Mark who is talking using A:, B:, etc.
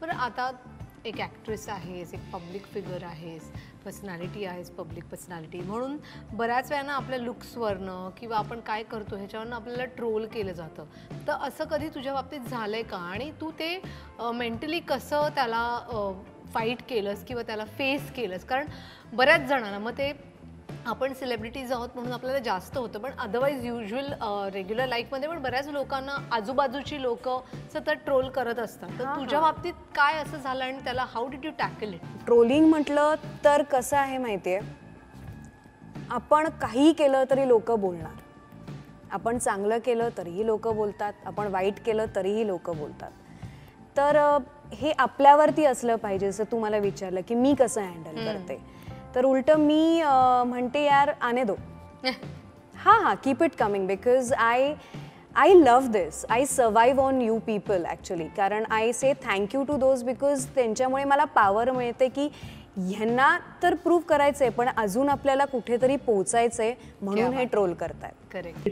A: बरं आता एक ॲक्ट्रेस आहेस, एक पब्लिक फिगर आहेस, पर्सनॅलिटी आहेस, पब्लिक पर्सनॅलिटी म्हणून बऱ्याच वेळा ना आपल्या लुक्सवरनं किंवा आपण काय करतो ह्याच्यावरनं आपल्याला ट्रोल केलं जातं. तर असं कधी तुझ्या बाबतीत झालंय का? आणि तू ते मेंटली कसं त्याला फाईट केलंस किंवा त्याला फेस केलंस? कारण बऱ्याच जणांना मग ते आपण सेलिब्रिटीज आहोत म्हणून आपल्याला जास्त होतं, पण अदरवाईज युज्युअल रेग्युलर लाईफमध्ये पण बऱ्याच लोकांना आजूबाजूची लोकं सतत ट्रोल करत असतात. तर तुझ्या बाबतीत काय असं झालं आणि त्याला how did you tackle it?
B: Trolling म्हटलं तर कसं आहे माहिती आहे, आपण काही केलं तरी लोक बोलणार. आपण चांगलं केलं तरीही लोक बोलतात, आपण वाईट केलं तरीही लोक बोलतात. तर हे आपल्यावरती असलं पाहिजे. जसं तू मला विचारलं की मी कसं हँडल करते, तर उलटं मी म्हणते यार आने दो. हां, keep it coming because I love this. I survive on you people actually. कारण I say thank you to those because त्यांच्यामुळे मला पॉवर मिळते की ह्यांना तर प्रूव्ह करायचंय पण अजून आपल्याला कुठेतरी पोहोचायचंय म्हणून हे ट्रोल करतायत.
A: करेक्ट.